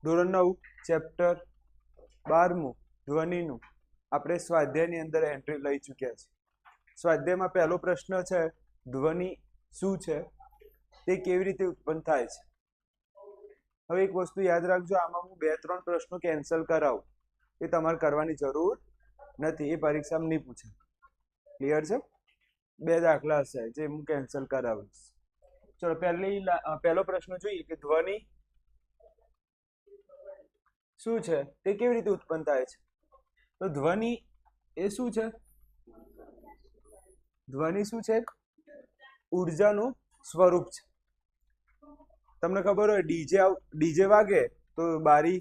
ધોરણ 9 ચેપ્ટર 12મું ધ્વનિનું આપણે સ્વાધ્યાયની અંદર એન્ટ્રી લઈ ચૂક્યા છીએ. સ્વાધ્યાયમાં પહેલો પ્રશ્ન છે, ધ્વનિ શું છે, તે કેવી રીતે ઉત્પન્ન થાય છે. હવે એક વસ્તુ યાદ રાખજો, આમાં હું 2-3 પ્રશ્નો કેન્સલ કરાવું, એ તમારે કરવાની જરૂર નથી, એ પરીક્ષામાં નહીં પૂછે. ક્લિયર છે? 2 દાખલા હશે જે હું કેન્સલ કરાવીશ. ચલો પહેલો પ્રશ્ન જોઈએ કે ધ્વનિ શું છે, તે કેવી રીતે ઉત્પન્ન થાય છે. તો ધ્વનિ એ શું છે? ધ્વનિ શું છે? ઉર્જાનું સ્વરૂપ છે. તમને ખબર હોય ડીજે વાગે તો બારી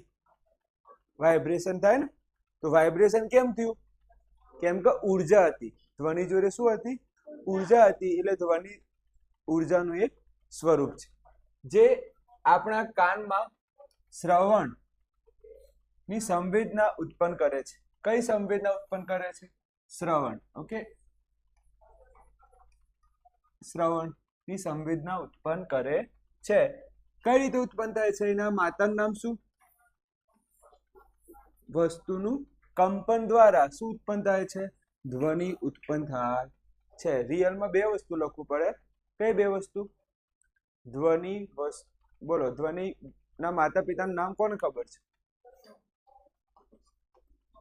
વાઇબ્રેશન થાય ને, તો વાઇબ્રેશન કેમ થયું? કેમ કે ઉર્જા હતી. ધ્વનિ જોડે શું હતી? ઉર્જા હતી. એટલે ધ્વનિ ઉર્જાનું એક સ્વરૂપ છે જે આપણા કાનમાં શ્રવણ ની સંવેદના ઉત્પન્ન કરે છે. કઈ સંવેદના ઉત્પન્ન કરે છે? શ્રવણ. ઓકે, શ્રવણ ની સંવેદના ઉત્પન્ન કરે છે. કઈ રીતે ઉત્પન્ન થાય છે? એના માતાનું નામ શું? વસ્તુનું કંપન દ્વારા શું ઉત્પન્ન થાય છે? ધ્વનિ ઉત્પન્ન થાય છે. રિયલમાં 2 વસ્તુ લખવું પડે. કઈ 2 વસ્તુ? ધ્વનિ બોલો, ધ્વનિ ના માતા પિતાનું નામ કોને ખબર છે?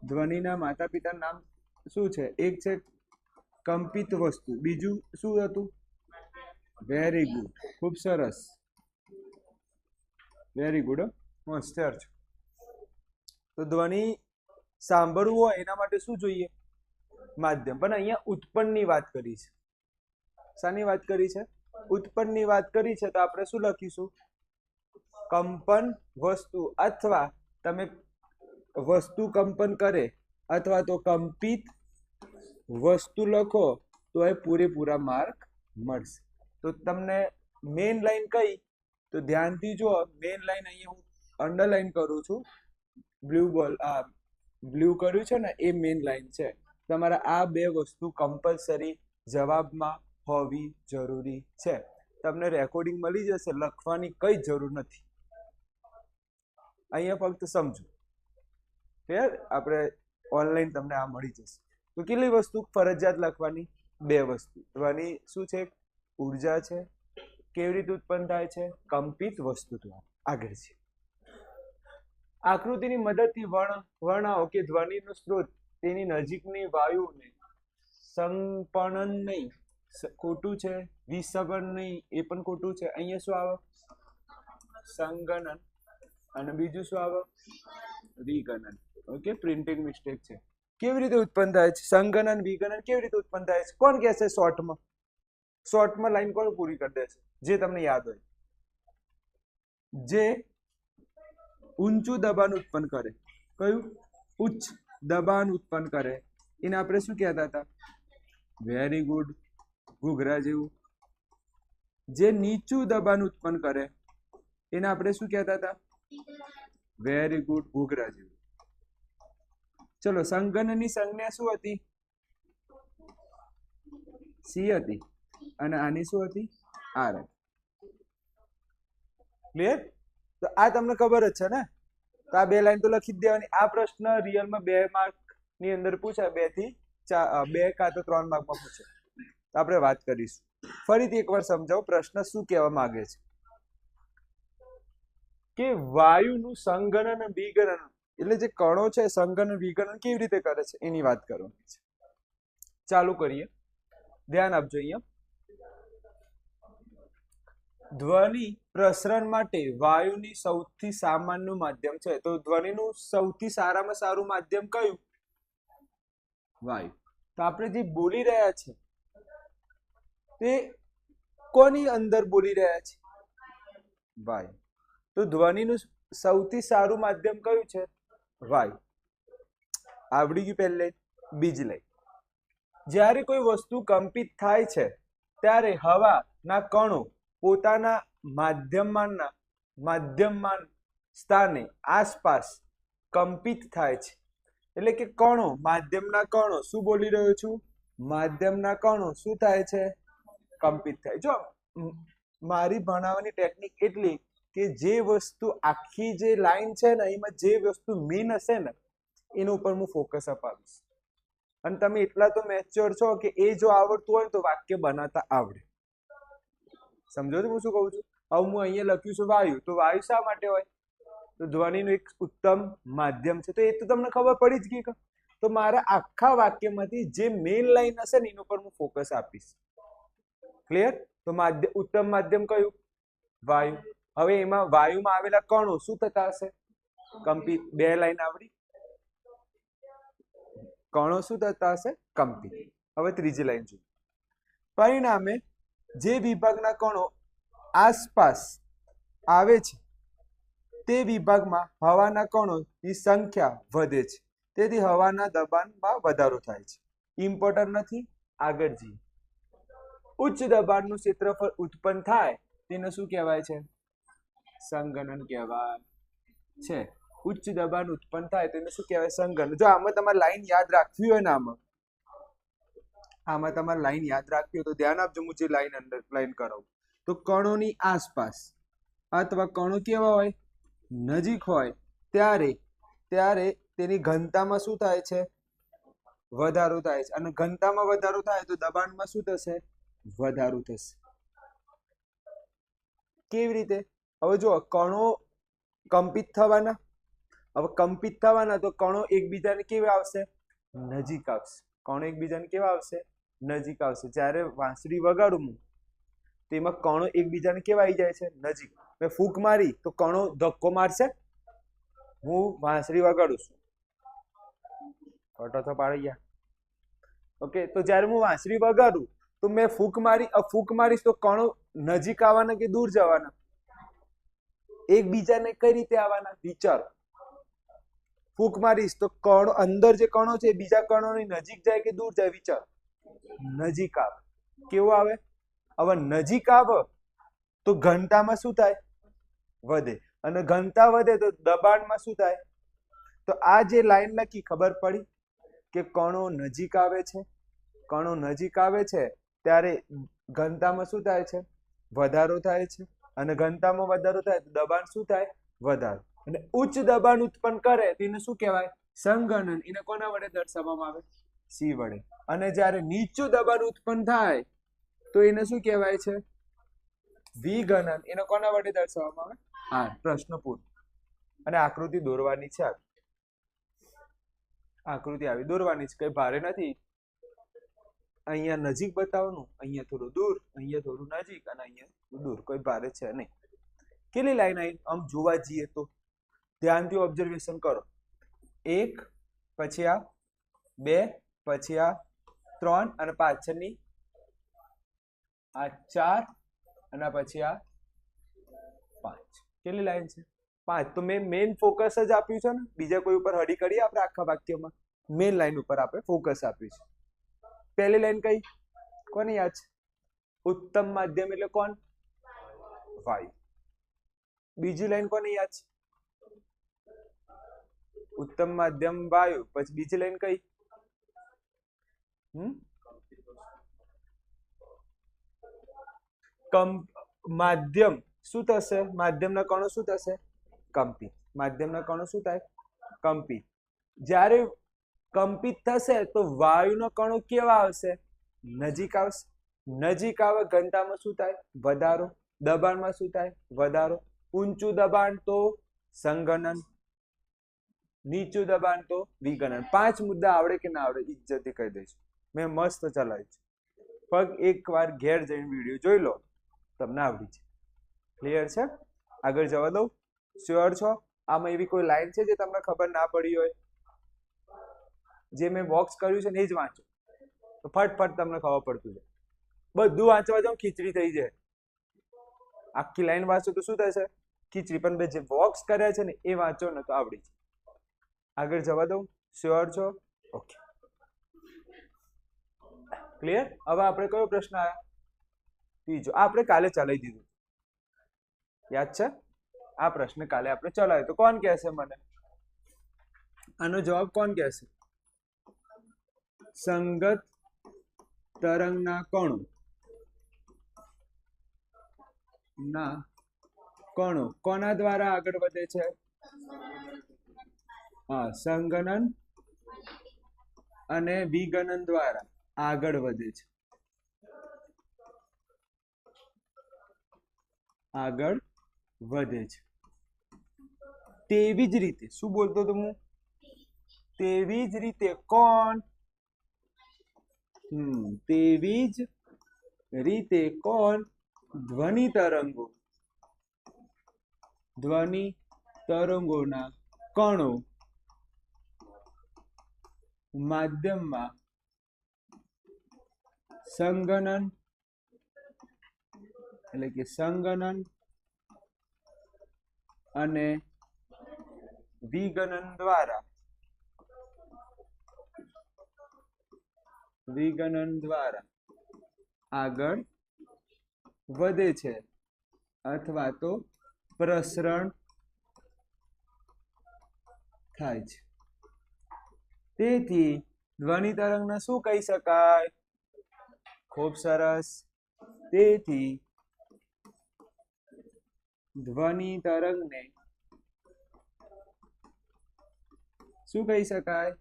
ધ્વનિના માતા પિતાનું નામ શું છે? એક છે કંપિત વસ્તુ, બીજું શું હતું? વેરી ગુડ, ખૂબ સરસ, વેરી ગુડ, હોશિયાર છો. તો ધ્વનિ સાંભળવું હોય એના માટે શું જોઈએ? માધ્યમ. પણ અહીંયા ઉત્પન્નની વાત કરી છે. શાની વાત કરી છે? ઉત્પન્નની વાત કરી છે. તો આપણે શું લખીશું? કંપન વસ્તુ, અથવા તમે વસ્તુ કંપન કરે અથવા તો કંપિત વસ્તુ લખો તો એ પૂરેપૂરા માર્ક મળશે. તો તમને મેઇન લાઈન કઈ? તો ધ્યાનથી જુઓ. મેઇન લાઈન અહીંયા હું અંડરલાઈન કરું છું. બ્લુ કર્યું છે ને, એ મેઇન લાઈન છે. તમારા આ 2 વસ્તુ કમ્પલસરી જવાબમાં હોવી જરૂરી છે. તમને રેકોર્ડિંગ મળી જશે, લખવાની કઈ જરૂર નથી. અહીંયા ફક્ત સમજો. આપણે ઓનલાઈન તમને આ મળી જશે. તો કેટલી વસ્તુ ફરજિયાત લખવાની? 2 વસ્તુ. ધ્વનિ શું છે? ઉર્જા છે. કેવી રીતે ઉત્પન્ન થાય છે? કંપિત વસ્તુ દ્વારા. આગળ છે, આકૃતિની મદદથી વર્ણવો કે ધ્વનિનો સ્ત્રોત તેની નજીકની વાયુને સંપણન નહીં. ખોટું છે. વિસગન નહીં, એ પણ ખોટું છે. અહીંયા શું આવે? સંગનન. અને બીજું શું આવે? વિગનન. ઓકે, પ્રિન્ટિંગ મિસ્ટેક છે. કેવી રીતે ઉત્પન્ન થાય છે? સંગનન વિગનન કેવી રીતે ઉત્પન્ન થાય છે? કોણ કહેશે? શોર્ટમાં લાઈન કોણ પૂરી કરી દેશે? જે તમને યાદ હોય. જે ઊંચું દબાણ ઉત્પન્ન કરે. કયું? ઉચ્ચ દબાણ ઉત્પન્ન કરે એને આપણે શું કહેતા હતા? વેરી ગુડ, ઘૂઘરા જેવું. જે નીચું દબાણ ઉત્પન્ન કરે એને આપણે શું કહેતા હતા? વેરી ગુડ, ઘૂઘરા જેવું. ચલો, સંગનનની સંજ્ઞા શું હતી? સી હતી. અને આની શું હતી? આર. ક્લિયર? તો આ તમને ખબર જ છે ને. તો આ 2 લાઈન તો લખી જ દેવાની. આ પ્રશ્ન રિયલમાં 2 માર્ક ની અંદર પૂછાય, 2 થી 2 કાં તો 3 માર્કમાં પૂછે. તો આપણે વાત કરીશું. ફરીથી એકવાર સમજાવો પ્રશ્ન શું કહેવા માંગે છે. કે વાયુનું સંગનન અને વિગનન, એટલે જે કણો છે સંગનન વિગનન કેવી રીતે કરે છે એની વાત કરવાની છે. ચાલુ કરીએ, ધ્યાન આપજો. અહીંયા ધ્વનિ પ્રસરણ માટે વાયુની સૌથી સામાન્ય માધ્યમ છે. તો ધ્વનિનું સૌથી સારામાં સારું માધ્યમ કયું? વાયુ. તો આપણે જે બોલી રહ્યા છે તે કોની અંદર બોલી રહ્યા છે? વાયુ. તો ધ્વનિનું સૌથી સારું માધ્યમ કયું છે? વાયુ. આવડી ગયું પહેલે. બીજી લાઈન, જ્યારે કોઈ વસ્તુ કંપિત થાય છે ત્યારે હવાના કણો પોતાના માધ્યમમાન સ્થાને આસપાસ કંપિત થાય છે. એટલે કે કણો, માધ્યમના કણો, શું બોલી રહ્યો છું? માધ્યમના કણો શું થાય છે? કંપિત થાય. જો મારી ભણાવવાની ટેકનિક એટલી કે જે વસ્તુ આખી જે લાઈન છે ને એમાં જે વસ્તુ મેઇન હશે ને એના ઉપર હું ફોકસ અપાવીશ. અને તમે એટલા તો મેચ્યોર છો કે એ જો આવડતું હોય તો વાક્ય બનાવતા આવડે. સમજો છો હું શું કહું છું? હવે હું અહીંયા લખ્યું છે વાયુ, તો વાયુ શા માટે હોય? તો ધ્વનિનું એક ઉત્તમ માધ્યમ છે. તો એ તો તમને ખબર પડી જ ગઈ. તો મારા આખા વાક્યમાંથી જે મેઇન લાઈન હશે ને એના ઉપર હું ફોકસ આપીશ. ક્લિયર? તો ઉત્તમ માધ્યમ કયું? વાયુ. હવે એમાં વાયુમાં આવેલા કણો શું થતા હશે? કંપિત. બે લાઈન આવડી. કણો શું થતા હશે? કંપિત. હવે ત્રીજી લાઈન જોઈએ. પરિણામે જે વિભાગના કણો આસપાસ આવે છે તે વિભાગમાં હવાના કણોની સંખ્યા વધે છે. તેથી હવાના દબાણમાં વધારો થાય છે. ઇમ્પોર્ટન્ટ નથી, આગળ જઈએ. ઉચ્ચ દબાણનું ક્ષેત્રફળ ઉત્પન્ન થાય તેને શું કહેવાય છે? સંઘનન કહેવાય છે. ઉચ્ચ દબાણ ઉત્પન્ન થાય તેને શું કહેવાય? સંઘનન. જો આમાં તમારે લાઈન યાદ રાખવી હોય ને, આમાં તમારે લાઈન યાદ રાખવી હોય તો ધ્યાન આપજો. હું જે લાઈન અંડરલાઈન કરાવું તો કણોની આસપાસ અથવા કણો કેવા હોય? નજીક હોય ત્યારે તેની ઘનતામાં શું થાય છે? વધારો થાય છે. અને ઘનતામાં વધારો થાય તો દબાણમાં શું થશે? વધારો થશે. કેવી રીતે? હવે જો કણો કંપિત થવાના. હવે કંપિત થવાના તો કણો એકબીજાને કેવા આવશે? નજીક આવશે. કણો એકબીજાને કેવા આવશે? નજીક આવશે. જ્યારે વાંસળી વગાડું હું તેમાં કણો એકબીજાને કેવા આવી જાય છે? નજીક. મેં ફૂંક મારી તો કણો ધક્કો મારશે. હું વાંસળી વગાડું છું, ફોટો તો પાડી ગયા. ઓકે, તો જ્યારે હું વાંસળી વગાડું તો મેં ફૂંક મારીશ તો કણો નજીક આવવાના કે દૂર જવાના? એકબીજાને કઈ રીતે આવવાના? વિચારો. ફૂંક મારીશ તો કણો, અંદર જે કણો છે બીજા કણોની નજીક જાય કે દૂર જાય? વિચારો. નજીક આવે. કેવું આવે? હવે નજીક આવે તો ઘનતામાં શું થાય? વધે. અને ઘનતા વધે તો દબાણમાં શું થાય? તો આ જે લાઈન લખી, ખબર પડી કે કણો નજીક આવે છે. કણો નજીક આવે છે ત્યારે ઘનતામાં શું થાય છે? વધારો થાય છે. અને ઘનતામાં વધારો થાય તો દબાણ શું થાય? વધારો. અને ઉચ્ચ દબાણ ઉત્પન્ન કરે તેને શું કહેવાય? સંઘનન. એને કોના વડે દર્શાવવામાં આવે? સી વડે. અને જ્યારે નીચું દબાણ ઉત્પન્ન થાય તો એને શું કહેવાય છે? વિઘનન. એને કોના વડે દર્શાવવામાં આવે? હા, પ્રશ્ન પૂર્ણ. અને આકૃતિ દોરવાની છે. આકૃતિ આવી દોરવાની છે, કઈ ભારે નથી. અહીંયા નજીક બતાવવાનું, અહીંયા થોડું દૂર, અહીંયા થોડું નજીક અને અહીંયા દૂર. કોઈ ભારે છે નહીં. કેટલી લાઈન આવી? આમ જોવા જઈએ તો ધ્યાનથી ઓબ્ઝર્વેશન કરો. 1, પછી આ 2, પછી આ 3 અને પાછળની આ 4 અને પછી આ 5. કેટલી લાઈન છે? 5. તો મેં મેઇન ફોકસ જ આપ્યું છે ને. બીજા કોઈ ઉપર હડી કરીએ આપણે આખા વાક્યમાં? મેઇન લાઈન ઉપર આપણે ફોકસ આપ્યું છે. પહેલી લાઈન કઈ? કોને યાદ છે? ઉત્તમ માધ્યમ એટલે કોણ? વાયુ. બીજી લાઈન કોને યાદ છે? ઉત્તમ માધ્યમ વાયુ. પછી બીજી લાઈન કઈ? માધ્યમ શું થશે? માધ્યમના કણો શું થશે? કંપિત. માધ્યમના કણો શું થાય? કંપિત. જ્યારે કંપિત થશે તો વાયુના કણો કેવા આવશે? નજીક આવશે. નજીક આવે ઘનતામાં શું થાય? વધારો. દબાણમાં શું થાય? વધારો. ઊંચું દબાણ તો સંઘનન, નીચું દબાણ તો વિઘનન. 5 મુદ્દા આવડે કે ના આવડે ઇજ્જતથી કહી દઈશું. મેં મસ્ત ચલાવ્યું છે. પગ એકવાર ઘેર જઈને વિડીયો જોઈ લો, તમને આવડી છે. ક્લિયર છે? આગળ જવા દઉં? શ્યોર છો? આમાં એવી કોઈ લાઈન છે જે તમને ખબર ના પડી હોય? જે મેં બોક્સ કર્યું છે ને એ જ વાંચો તો ફટફટ તમને ખબર પડતું છે. બધું વાંચવા જાવ ખીચડી થઈ જાય. આખી લાઈન વાંચો તો શું થશે? ખીચડી. પણ જે બોક્સ કર્યા છે ને એ વાંચો ને તો આવડી છે. આગળ જવા દઉં? શ્યોર છો? Okay, clear? હવે આપણે કયો પ્રશ્ન આવ્યો? ત્રીજો. આપણે કાલે ચલાવી દીધું, યાદ છે? આ પ્રશ્ન કાલે આપણે ચલાવ્યો તો કોણ કહેશે મને? આનો જવાબ કોણ કહેશે? સંગત તરંગના કણો ના કણો કોના દ્વારા આગળ વધે છે? હા, સંગનન અને વિગનન દ્વારા આગળ વધે છે. આગળ વધે છે. તેવી જ રીતે શું બોલતો હતો હું? તેવી જ રીતે કોણ? તેવી જ રીતે કોણ? ધ્વનિ તરંગો. ધ્વનિ તરંગોના કણો માધ્યમમાં સંગનન એટલે કે સંગનન અને વિગનન દ્વારા આગળ વધે છે અથવા તો પ્રસરણ થાય છે. તેથી ધ્વનિ તરંગને શું કહી શકાય? ખૂબ સરસ. તેથી ધ્વનિ તરંગને શું કહી શકાય?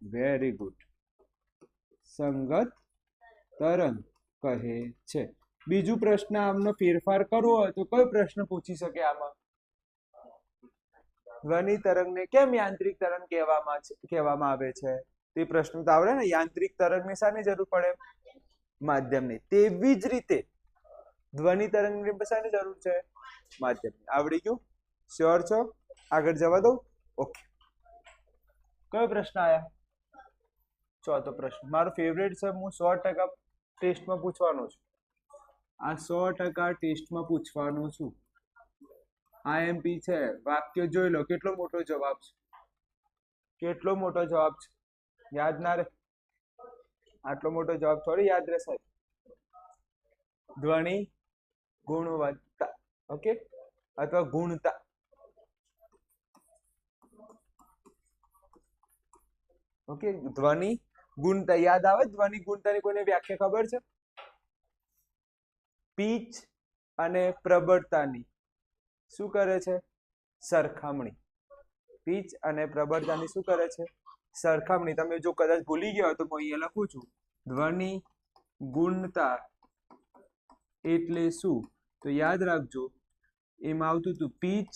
Very good. સંગત તરંગ કહે છે. બીજું પ્રશ્ન આમનો ફેરફાર કરવો હોય તો કયો પ્રશ્ન પૂછી શકે આમાં? ધ્વનિ તરંગને કેમ યાંત્રિક તરંગ કહેવામાં આવે છે? તે પ્રશ્ન તો આવડે ને. યાંત્રિક તરંગને શાની જરૂર પડે? માધ્યમની. તેવી જ રીતે ધ્વનિ તરંગને શાની જરૂર છે? માધ્યમની. આવડી ગયું? શ્યોર છો? આગળ જવા દો. ઓકે. કયો પ્રશ્ન આયા? ચોથો પ્રશ્ન મારો ફેવરેટ છે. હું 100% ટેસ્ટમાં પૂછવાનો છું. આ 100% ટેસ્ટમાં પૂછવાનો છું. આઈએમપી છે. વાક્ય જોઈ લો. કેટલો મોટો જવાબ છે? કેટલો મોટો જવાબ છે? યાદ ના રહે? આટલો મોટો જવાબ થોડી યાદ રહે સાહેબ. ધ્વનિ ગુણવત્તા. ઓકે, અથવા ગુણતા. ઓકે, ધ્વનિ ગુણતા યાદ આવે? ધ્વનિ ગુણતાની કોઈને વ્યાખ્યા ખબર છે? પીચ અને પ્રબળતાની શું કરે છે? સરખામણી. પીચ અને પ્રબળતાની શું કરે છે? સરખામણી. તમે જો કદાચ ભૂલી ગયા હોય તો હું અહીંયા લખું છું. ધ્વનિ ગુણતા એટલે શું? તો યાદ રાખજો, એમાં આવતું હતું પીચ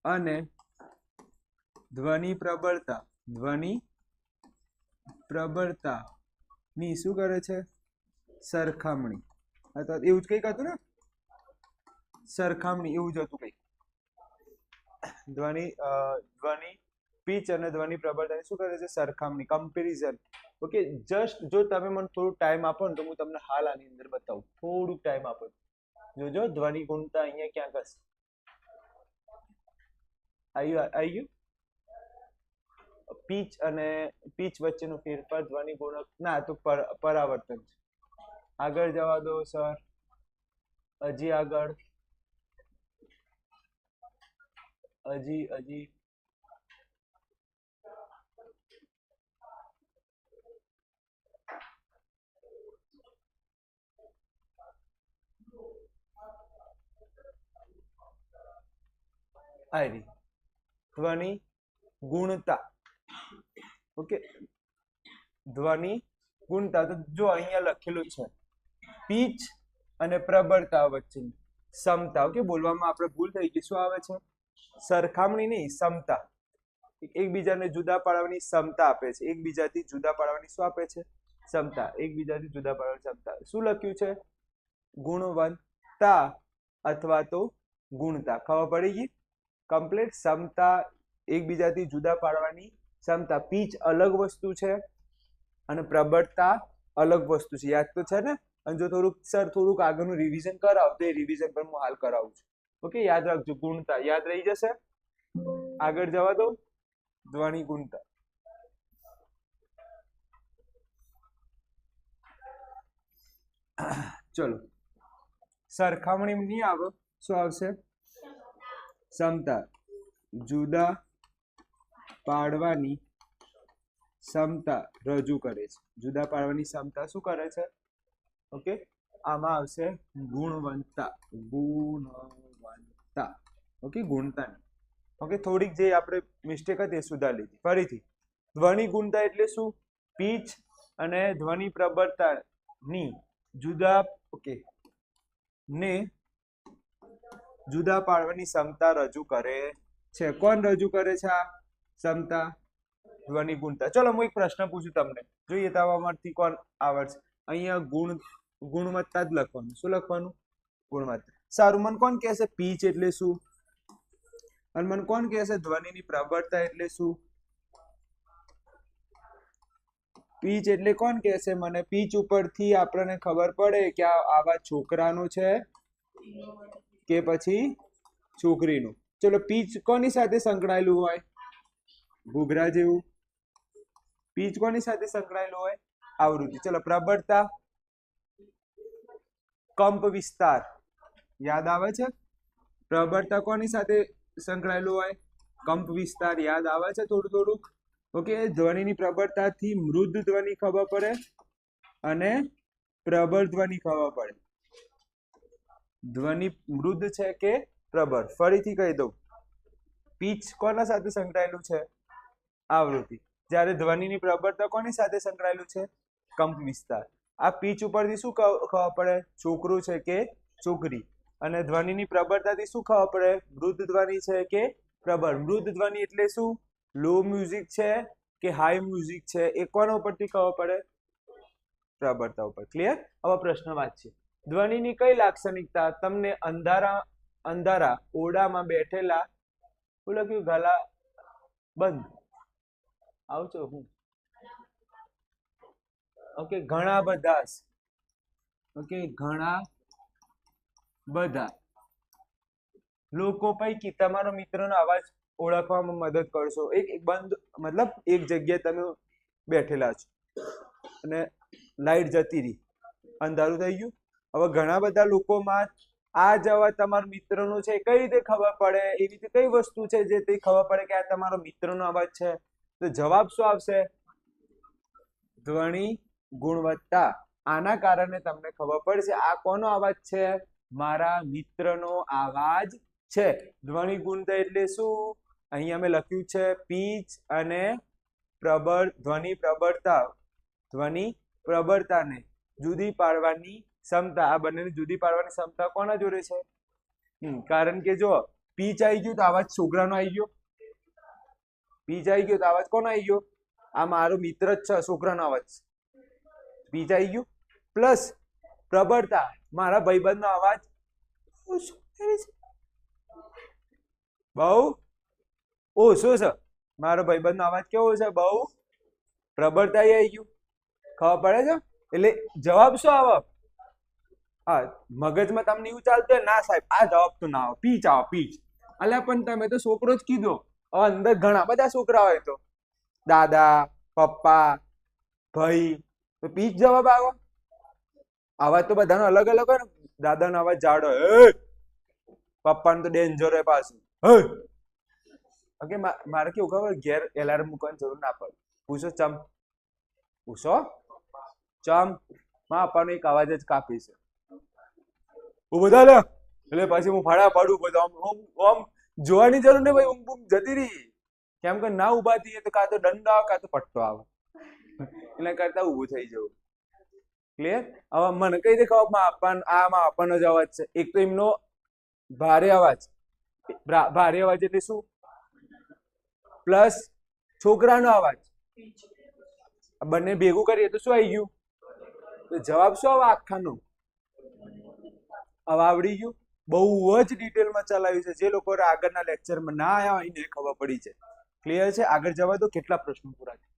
અને ધ્વનિ પ્રબળતા. ધ્વનિ પ્રબળતા ની શું કરે છે? સરખામણી. અથવા એવું જ કંઈક હતું ને? સરખામણી એવું જ હતું કંઈક. ધ્વનિ પીચ અને ધ્વનિ પ્રબળતાની શું કરે છે? સરખામણી, કમ્પેરિઝન. ઓકે, જસ્ટ જો તમે મને થોડું ટાઈમ આપો ને તો હું તમને હાલ આની અંદર બતાવું. થોડુંક ટાઈમ આપો. જોજો ધ્વનિ ગુણતા અહીંયા ક્યાંક હશે. આવી ગયું? પીચ અને પીચ વચ્ચેનો ફેરફાર ધ્વનિ ગુણક ના તો પરાવર્તન છે. આગળ જવા દો સર. હજી આગળ. હજી આવી ધ્વનિ ગુણતા. ઓકે, ધ્વનિ ગુણતા. તો જો અહીંયા લખેલું છે પીચ અને પ્રબળતા વચ્ચેની સમતા. ઓકે, બોલવામાં આપણે ભૂલ થઈ ગઈ. શું આવે છે? સરખામણી નહીં, સમતા. એકબીજાને જુદા પાડવાની ક્ષમતા આપે છે. એકબીજાથી જુદા પાડવાની શું આપે છે? ક્ષમતા. એકબીજાથી જુદા પાડવાની ક્ષમતા. શું લખ્યું છે? ગુણવત્તા અથવા તો ગુણતા. ખબર પડી ગઈ? કમ્પ્લીટ. ક્ષમતા, એકબીજાથી જુદા પાડવાની ક્ષમતા. પીચ અલગ વસ્તુ છે અને પ્રબળતા અલગ વસ્તુ છે. યાદ તો છે ને? અને જો થોડુંક આગળનું રિવિઝન કરાવ તો એ રિવિઝન પણ હું હાલ કરાવું છું. ઓકે, યાદ રાખજો. ગુણતા યાદ રહી જશે. આગળ જવા દો. ધ્વનિ ગુણતા. ચલો, સરખામણી નહીં આવે. શું આવશે? ક્ષમતા. જુદા પાડવાની ક્ષમતા રજૂ કરે છે. જુદા પાડવાની ક્ષમતા શું કરે છે? ઓકે, આમાં આવશે ગુણવત્તા. ગુણવત્તા. ઓકે, ગુણતા. ઓકે, થોડીક જે આપણે મિસ્ટેક હતી એ સુધારી લીધી. ફરીથી, ધ્વનિ ગુણતા એટલે શું? પીચ અને ધ્વનિ પ્રબળતાની જુદા ને જુદા પાડવાની ક્ષમતા રજૂ કરે છે. કોણ રજૂ કરે છે આ ક્ષમતા? ધ્વનિ ગુણતા. ચલો હું એક પ્રશ્ન પૂછું તમને, જોઈએ તમારામાંથી કોણ આવડશે. અહીંયા ગુણવત્તા જ લખવાનું. શું લખવાનું? ગુણવત્તા. સારું, મને કોણ કહેશે પીચ એટલે શું? અને મને કોણ કહેશે ધ્વનિની પ્રબળતા એટલે શું? પીચ એટલે કોણ કહેશે મને? પીચ ઉપરથી આપણને ખબર પડે કે આવા છોકરાનું છે કે પછી છોકરીનું. ચલો, પીચ કોની સાથે સંકળાયેલું હોય? ઘૂઘરા જેવું. પીચ કોની સાથે સંકળાયેલું હોય? આવૃત્તિ. ચલો, પ્રબળતા, કંપ વિસ્તાર. યાદ આવે છે? પ્રબળતા કોની સાથે સંકળાયેલું હોય? કંપ વિસ્તાર. યાદ આવે છે થોડું થોડુંક? ઓકે, ધ્વનિની પ્રબળતાથી મૃદ ધ્વનિ ખબર પડે અને પ્રબળ ધ્વનિ ખબર પડે. ધ્વનિ મૃદ છે કે પ્રબળ? ફરીથી કહી દઉં, પીચ કોના સાથે સંકળાયેલું છે? આવૃત્તિ. જ્યારે ધ્વનિની પ્રબળતા કોની સાથે સંકળાયેલું છે? કંપ વિસ્તાર. આ પીચ ઉપરથી શું ખબર પડે? છોકરું છે કે છોકરી. અને ધ્વનિની પ્રબળતાથી શું ખબર પડે? મૃદ ધ્વનિ છે કે પ્રબળ. મૃદ ધ્વનિ એટલે શું? લો મ્યુઝિક છે કે હાઈ મ્યુઝિક છે, એ કોના ઉપરથી ખબર પડે? પ્રબળતા ઉપર. ક્લિયર? હવે પ્રશ્ન વાંચીએ. ધ્વનિની કઈ લાક્ષણિકતા તમને અંધારા ઓરડામાં બેઠેલા શું લખ્યું? ગલા બંધ. આવજો હું. ઓકે, ઘણા બધા. ઓકે, ઘણા બધા લોકો પૈકી તમારો મિત્રનો અવાજ ઓળખવામાં મદદ કરશો. એક બંધ મતલબ એક જગ્યાએ તમે બેઠેલા છો અને લાઈટ જતી રહી, અંધારું થઈ ગયું. હવે ઘણા બધા લોકોમાં આ જ અવાજ તમારો મિત્રનો છે, કઈ રીતે ખબર પડે? એવી રીતે કઈ વસ્તુ છે જે તે ખબર પડે કે આ તમારો મિત્રનો અવાજ છે? તો જવાબ શું આવશે? ધ્વનિ ગુણવત્તા. આના કારણે તમને ખબર પડશે આ કોનો અવાજ છે? મારા મિત્રનો અવાજ છે. ધ્વનિ ગુણતા એટલે શું? અહીંયા મેં લખ્યું છે પીચ અને ધ્વનિ પ્રબળતા. ધ્વનિ પ્રબળતાને જુદી પાડવાની ક્ષમતા. આ બંનેને જુદી પાડવાની ક્ષમતા કોના જોડે છે? કારણ કે જો પીચ આવી ગયું તો અવાજ છોકરાનો આવી ગયો. પીચ આવી ગયો તો અવાજ કોનો આવી ગયો? આ મારો મિત્ર જ છે, છોકરાનો અવાજ. પીચ આવી ગયું. પ્લસ પ્રબળતા, મારા ભાઈબંધનો અવાજ બહુ ઓછો છે. મારો ભાઈબંધનો અવાજ કેવો છે? બહુ. પ્રબળતા આવી ગયું. ખબર પડે છે? એટલે જવાબ શું આવે? હા, મગજમાં તમને એવું ચાલતું હોય, ના સાહેબ આ જવાબ તો ના આવે, પીચ આવે, પીચ. અલ્યા પણ તમે તો છોકરો જ કીધો. હવે અંદર ઘણા બધા છોકરા હોય તો દાદા, પપ્પા, ભાઈ, તો પીચ જવાબ આવે. અવાજ તો બધાનો અલગ અલગ હોય ને. દાદાનો અવાજ જાડો હોય, પપ્પાનો તો ડેન્જર હોય પાછું. ઓકે, મારે કેવું ખબર? ઘેર એલાર્મ મૂકવાની જરૂર ના પડે. પૂછો ચમ. પૂછો ચમ. માં પપ્પાનો એક અવાજ જ કાફી છે. હું બધા લે એટલે પછી હું ફાડા પાડું બધા. આમ જોવાની જરૂર નહીં ભાઈ, ઊંઘ જતી રહી. કેમ કે ના ઉભા થઈએ તો કાં તો દંડ આવે કાં તો પટ્ટો આવે. એના કરતા ઊભું થઈ જવું. ક્લિયર? હવે મને કઈ દે ખબર? આમાં આપવાનો જ અવાજ છે. એક તો એમનો ભારે અવાજ. ભારે અવાજ એટલે શું? પ્લસ છોકરાનો અવાજ. બંને ભેગું કરીએ તો શું આવી ગયું? તો જવાબ શું આવે આખાનો? હવે આવડી ગયું. બહુ જ ડિટેલમાં ચલાવ્યું છે. જે લોકો આગળના લેક્ચરમાં ના આવ્યા હોય એને ખબર પડી છે. ક્લિયર છે? આગળ જવા દો. કેટલા પ્રશ્નો પૂરા છે?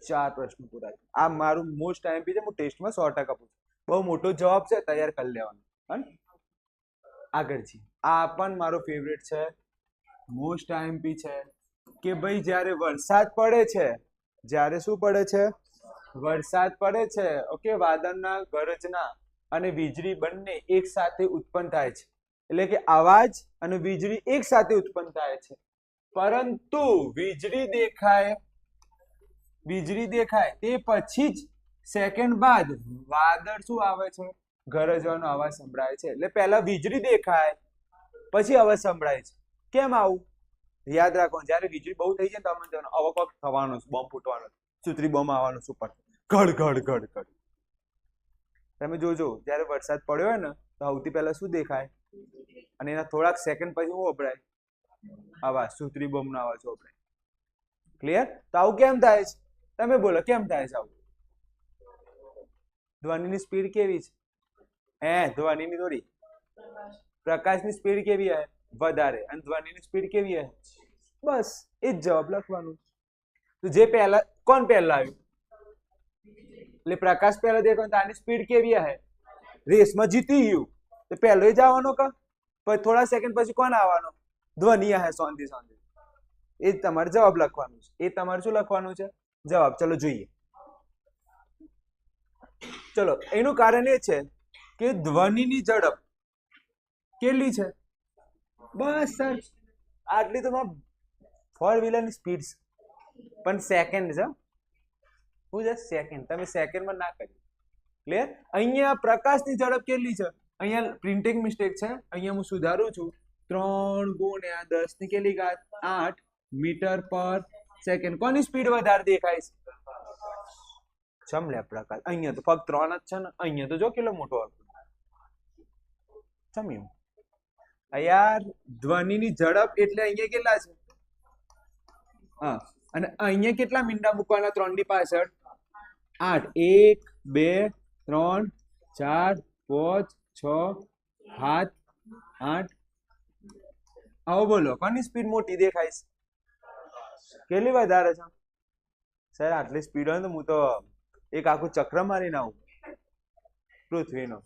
4 પ્રશ્નો પૂરા છે. આ મારું મોસ્ટ આઈએમપી છે. હું ટેસ્ટમાં 100% પૂછું. બહુ મોટો જવાબ છે, તૈયાર કરી લેવાનો. આગળ છે. આ પણ મારો ફેવરેટ છે, મોસ્ટ આઈએમપી છે કે ભાઈ જ્યારે વરસાદ પડે છે, જ્યારે શું પડે છે? વરસાદ પડે છે. ઓકે, વાદળના ગરજના અને વીજળી બંને એક સાથે ઉત્પન્ન થાય છે. એટલે કે અવાજ અને વીજળી એક સાથે ઉત્પન્ન થાય છે. પરંતુ વીજળી દેખાય તે પછી જ સેકન્ડ બાદ વાદળ શું આવે છે? ગરજવાનો અવાજ સંભળાય છે. એટલે પહેલા વીજળી દેખાય પછી અવાજ સંભળાય છે. કેમ આવું? યાદ રાખો, જયારે વીજળી બહુ થઈ જાય ને તમે આવો કોક થવાનો છે, બોમ્બ ફૂટવાનો, સુતરી બોમ્બ આવવાનો છે ઉપર, ઘડ ઘડ ઘડ ઘડ. તમે જોજો જયારે વરસાદ પડ્યો હોય ને તો સૌથી પહેલા શું દેખાય, અને એના થોડાક સેકન્ડ પછી શું વપરાય? અવાજ, સુતરી બોમ્બ નો અવાજ વપરાય. ક્લિયર? તો આવું કેમ થાય છે? તમે બોલો કેમ થાય છે આવું? ધ્વનિની સ્પીડ કેવી છે? ધ્વનિની થોડી, પ્રકાશની સ્પીડ કેવી હે? વધારે. અને ધ્વનિની સ્પીડ કેવી હે? બસ એ જ જવાબ લખવાનું. તો જે પહેલા, કોણ પહેલા આવ્યું? એટલે પ્રકાશ પહેલા દેખો તો આની સ્પીડ કેવી હે? રેસમાં જીતી ગયું તો પહેલો જ આવવાનો કા? પછી થોડા સેકન્ડ પછી કોણ આવવાનો? ધ્વનિ હે. શાંતિ શાંતિ. એ જ તમારે જવાબ લખવાનું છે. એ તમારે શું લખવાનું છે? જવાબ. ચલો જોઈએ. ચલો, એનું કારણ એ છે કે ધ્વનિની ઝડપ કેટલી છે? બસ સર, આટલી તો 4 વ્હીલરની સ્પીડ છે, પણ સેકન્ડ છે. શું છે? સેકન્ડ. તમે સેકન્ડમાં ના કરી. ક્લિયર? અહીંયા પ્રકાશની ઝડપ કેટલી છે? અહીંયા પ્રિન્ટિંગ મિસ્ટેક છે, અહીંયા હું સુધારું છું. 3 × 10 ની કેટલી ઘાત? 8 મીટર પર સેકન્ડ. કોની સ્પીડ વધારે દેખાય છે? સમલે પ્રકાશ. અહીંયા તો ફક્ત 3 જ છે ને, અહીંયા તો જો કેટલો મોટો હતો. સમજ્યું? યાર, ધ્વનિની ઝડપ એટલે અહીંયા કેટલા છે? હા, અને અહીંયા કેટલા મીંડા મૂકવાના 3 ની પાછળ? 8. 1 2 3 4 5 6 7 8. આવો બોલો, કોની સ્પીડ મોટી દેખાય છે? કેટલી વધારે છે? સર આટલી સ્પીડ હોય તો હું તો એક આખું ચક્ર મારીને આવું પૃથ્વીનો.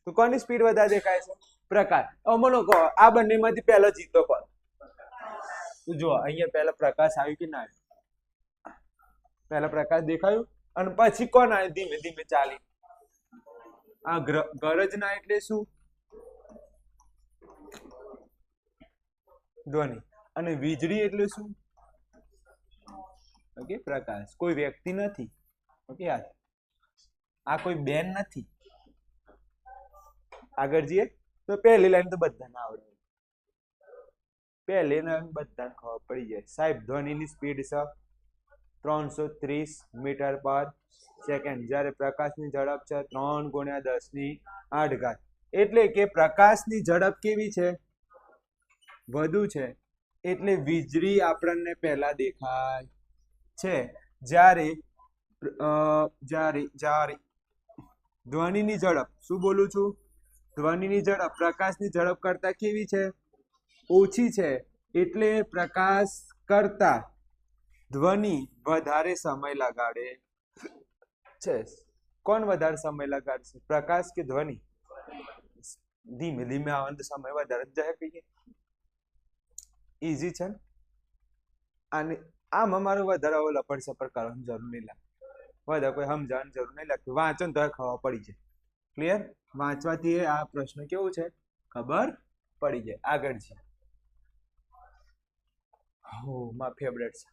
તો કોની સ્પીડ વધારે દેખાય છે? પ્રકાશ. અમનો કહો, આ બંનેમાંથી પહેલો જીતો કોણ? જો અહીંયા પહેલા પ્રકાશ આવ્યું કે ના આવ્યું? પહેલા પ્રકાશ દેખાયું અને પછી કોણ આવ્યું? ધીમે ધીમે ચાલી. આ ગરજના એટલે શું? ધ્વનિ. અને વીજળી એટલે શું? ઓકે, પ્રકાશ. કોઈ વ્યક્તિ નથી. ઓકે, આ કોઈ બેન નથી. આગળ જઈએ તો પહેલી લાઈન તો બધાને આવડે. પહેલી લાઈન બધાને ખબર પડી જાય. સાહેબ, ધ્વનિની સ્પીડ છે 330 મીટર પર સેકન્ડ, જ્યારે પ્રકાશની ઝડપ છે 3 × 10 ની 8 ઘાત. એટલે કે પ્રકાશની ઝડપ કેવી છે? વધુ છે. એટલે વીજળી આપણને પહેલા દેખાય છે. જ્યારે ધ્વનિની ઝડપ, શું બોલું છું? ધ્વનિની ઝડપ પ્રકાશની ઝડપ કરતા કેવી છે? ઓછી છે. એટલે પ્રકાશ કરતા ધ્વનિ વધારે સમય લગાડે છે. કોણ વધારે સમય લગાડશે? પ્રકાશ કે ધ્વનિ? ધીમે ધીમે આવવાનો સમય વધારે જ જાય. કહીએ ઈઝી છે. અને આમાં મારું વધારે લપડ સપડ કરવાની જરૂર નહીં લાગે. વધારે કોઈ સમજાવવાની જરૂર નહીં લાગતી. વાંચો ને તો ખબર પડી જાય. ક્લિયર? વાંચવાથી આ પ્રશ્ન કેવું છે ખબર પડી જાય. આગળ છે. મારા ફેવરેટ છે.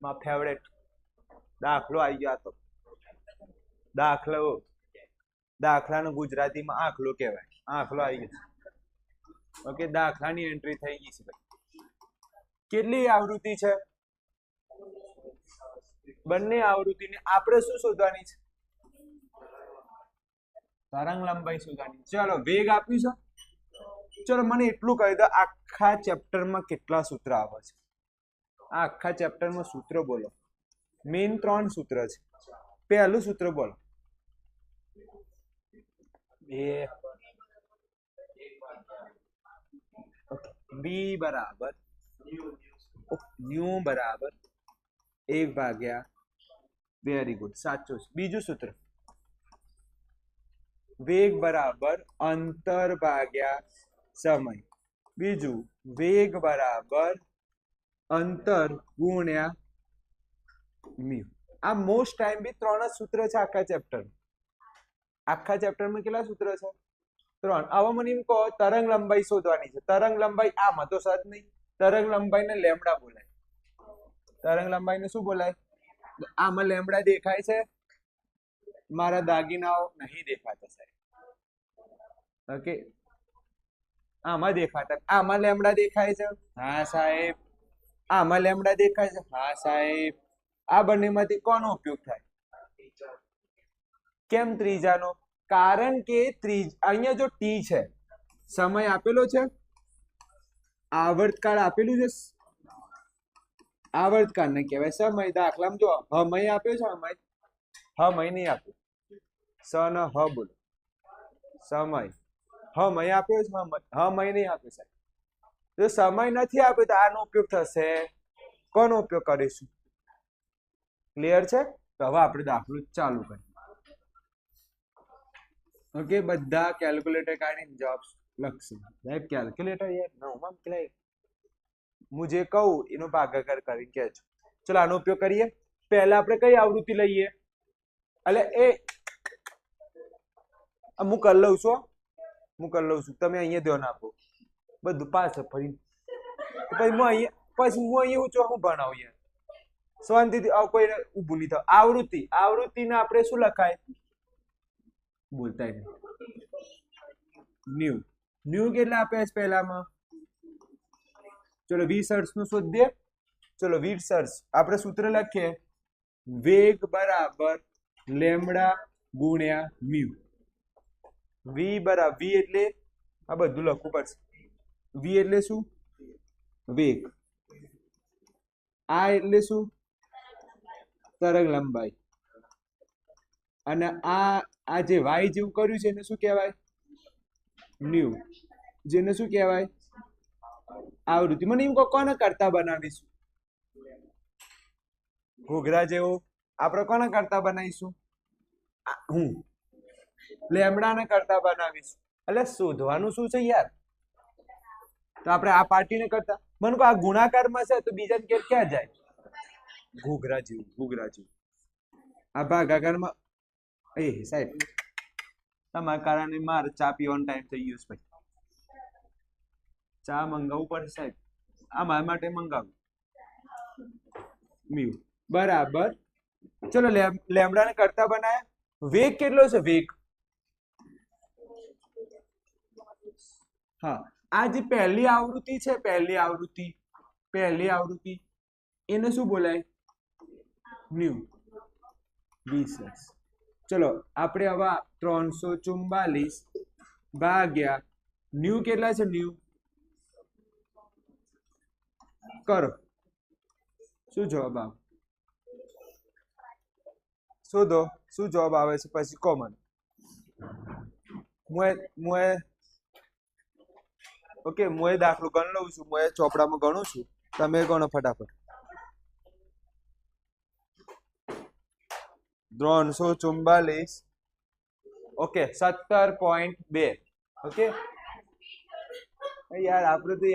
મારા ફેવરેટ દાખલો આવી ગયો. તો દાખલાનો ગુજરાતીમાં આખલો કહેવાય. આખલો આવી ગયો. ઓકે, દાખલાની એન્ટ્રી થઈ ગઈ છે. કેટલી આવૃત્તિ છે? બંને આવૃત્તિને આપણે શું શોધવાની છે? તરંગ લંબાઈ શોધવાની. ચલો, વેગ આપ્યું છે. ચલો મને એટલું કહી દો, આખા ચેપ્ટરમાં કેટલા સૂત્ર આવે છે? આ આખા ચેપ્ટરમાં સૂત્રો બોલો. મેઇન 3 સૂત્ર છે. પહેલું સૂત્ર બોલો. બી બરાબર ન્યુ બરાબર 1/, વેરી ગુડ, સાચું છે. બીજું સૂત્ર, વેગ બરાબર અંતર ભાગ્યા સમય. બીજું, વેગ બરાબર અંતર ગુણ્યા મ્યુ. આ મોસ્ટ ટાઈમ બી 3 જ સૂત્ર છે આખા ચેપ્ટર. આખા ચેપ્ટરમાં કેટલા સૂત્ર છે? 3. આવા મને એમ કહો, તરંગ લંબાઈ શોધવાની છે. તરંગ લંબાઈ આમાં તો સાચ નહીં. તરંગ લંબાઈને લેમ્ડા બોલાય. તરંગ લંબાઈને શું બોલાય? આમાં લેમ્ડા દેખાય છે. મારા દાગીનાઓ નહીં દેખાતા સાહેબ. ઓકે, આમાં દેખાતા, આમાં લેમડા દેખાય છે? હા સાહેબ. આમાં લેમડા દેખાય છે? હા સાહેબ. આ બંનેમાંથી કોનો ઉપયોગ થાય? કેમ ત્રીજાનો? કારણ કે અહીંયા જો ટી છે, સમય આપેલો છે, આવર્તકાળ આપેલું છે, આવર્તકાળ ને કહેવાય સમય. દાખલામાં જો હમય આપ્યો છે, હમય નહીં આપ્યો, સ ન હ બોલો, સમય. હમય આપ્યો છે, હમય નહીં આપ્યો સાહેબ. જો સમય નથી આપ્યો તો આનો ઉપયોગ થશે, કોનો ઉપયોગ કરીશું? ક્લિયર છે? તો હવે આપણે દાખલો ચાલુ કરીએ. ઓકે, બધા કેલ્ક્યુલેટર કાઢીને જવાબ લખશું. સાહેબ કેલ્ક્યુલેટર યાર નવમાં મોકલાય, હું જે કહું એનો ભાગાકાર કરીને કહેજો. ચલો આનો ઉપયોગ કરીએ. પહેલા આપણે કઈ આવૃત્તિ લઈએ? એટલે હું કરી લઉં છું, તમે અહીંયા ધ્યાન આપો. બધું પાછળ ફરી પછી હું અહીંયા હું ભણાવું યાર શાંતિથી. કોઈ ઊભું નહીં થાવ. આવૃત્તિને આપણે શું લખાય? બોલતા ન્યુ. ન્યુ કેટલા આપ્યા છે પહેલામાં? ચલો 20 હર્ટ્ઝ નું શોધીએ. ચલો 20 હર્ટ્ઝ આપણે સૂત્ર લખીએ, વેગ બરાબર લેમડા ગુણ્યા મ્યુ. વી બરાબર, વી એટલે આ બધું લખવું પડશે. વી એટલે શું? વેગ. આ એટલે શું? તરંગ લંબાઈ. અને આ જે વાય જેવું કર્યું છે એને શું કહેવાય? ન્યુ. જેને શું કહેવાય? આવૃત્તિ. મને એમ કોને કરતા બનાવીશું? ઘૂઘરા જેવો આપણે કોને કરતા બનાવીશું? હું લેમડાને કરતા બનાવીશું. એટલે શોધવાનું શું છે યાર? તો આપણે આ પાર્ટીને કરતા, મને કહો આ ગુણાકારમાં છે તો બીજા કે ક્યાં જાય? ઘૂઘરા જેવું. આ ભાગાકારમાં સાહેબ તમારા કારણે મારે ચા પીવાનો ટાઈમ થઈ ગયો છે ભાઈ. ચા મંગાવવું પડશે સાહેબ. આ મારા માટે મંગાવું. મ્યુ બરાબર. ચલો લેમડાને કરતા બનાયા. વેગ કેટલો છે? વેગ, હા, આ જે પહેલી આવૃત્તિ છે, પહેલી આવૃત્તિ એને શું બોલાય? ન્યુ. 20 હર્ટ્ઝ. ચલો આપણે હવે 344 ભાગ્યા ન્યુ કેટલા છે? ન્યુ કરો. શું જવાબ આવે? શોધો શું જવાબ આવે છે, પછી કોમન. ઓકે, હું દાખલો ગણ લઉં છું. હું ચોપડામાં ગણું છું, તમે ગણો ફટાફટ. 344. ઓકે, 17.2. ઓકે યાર, આપણે તો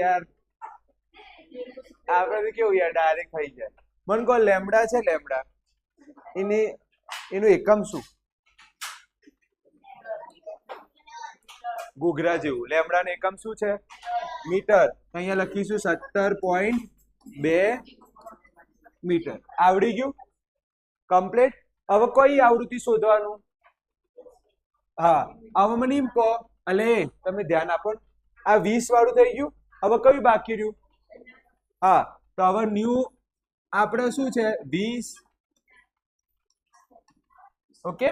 કેવું યાર ડાયરેક્ટ થઈ જાય. મને કહો લેમડા છે, લેમડા એનું એકમ શું? ઘૂઘરા જેવું. લેમડાનું એકમ શું છે? મીટર. અહીંયા લખીશું 17.2 મીટર. આવડી ગયું? કમ્પ્લીટ. હવે કઈ આવૃત્તિ શોધવાનું? હા, હવે મને એમ કહો, અલે તમે ધ્યાન આપો. આ 20 વાળું થઈ ગયું. હવે કયું બાકી રહ્યું? હા, તો હવે ન્યુ આપણે શું છે? 20. ઓકે,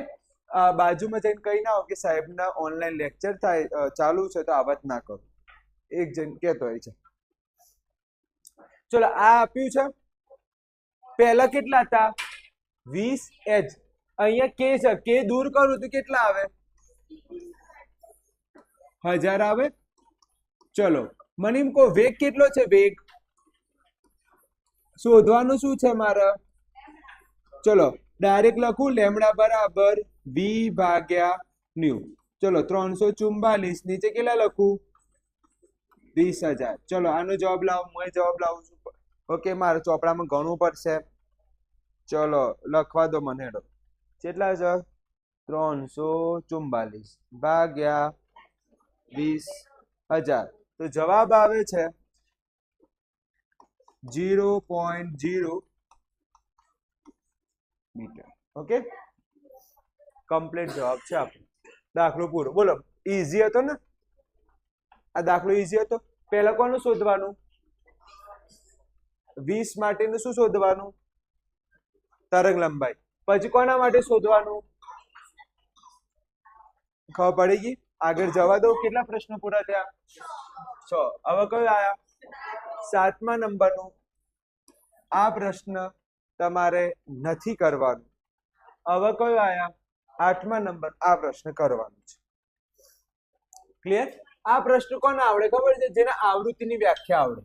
બાજુમાં જઈને કહી ના હો કે સાહેબના ઓનલાઈન લેક્ચર થાય ચાલુ છે તો આવાજ ના કરો. એક જણ કહેતો હોય છે. ચલો આ આપ્યું છે. પહેલા કેટલા હતા? 20 H. અહીંયા કે છે, કે દૂર કરું તો કેટલા આવે? 1000 આવે. ચલો મને એમ કહો વેગ કેટલો છે? વેગ શોધવાનું શું છે મારે? ચલો ડાયરેક્ટ લખું, લેમડા બરાબર વી ભાગ્યા ન્યુ. ચલો 344 નીચે કેટલા લખું? 20,000. ચલો આનો જવાબ લાવો. હું જવાબ લાવું છું. ઓકે, મારે ચોપડામાં ગણવું પડશે. ચલો લખવા દો મને. હેડો કેટલા છે? 344 ભાગ્યા 20,000. તો જવાબ આવે છે 0.0 મીટર. ઓકે, કમ્પ્લીટ જવાબ છે આપણો. દાખલો પૂરો. બોલો, ઈઝી હતો ને? આ દાખલો ઈઝી હતો. પહેલા કોનું શોધવાનું? 20 માટેનું શું શોધવાનું? તરંગ લંબાઈ. પછી કોના માટે શોધવાનું? ખબર પડી ગઈ? આગળ જવા દો. કેટલા પ્રશ્નો પૂરા થયા? 6. હવે કયો આયા? 7મા નંબરનું. આ પ્રશ્ન તમારે નથી કરવાનું. હવે કયો આયા? 8મા નંબર. આ પ્રશ્ન કરવાનો છે. ક્લિયર? આ પ્રશ્ન કોને આવડે ખબર છે? જેને આવૃત્તિની વ્યાખ્યા આવડે.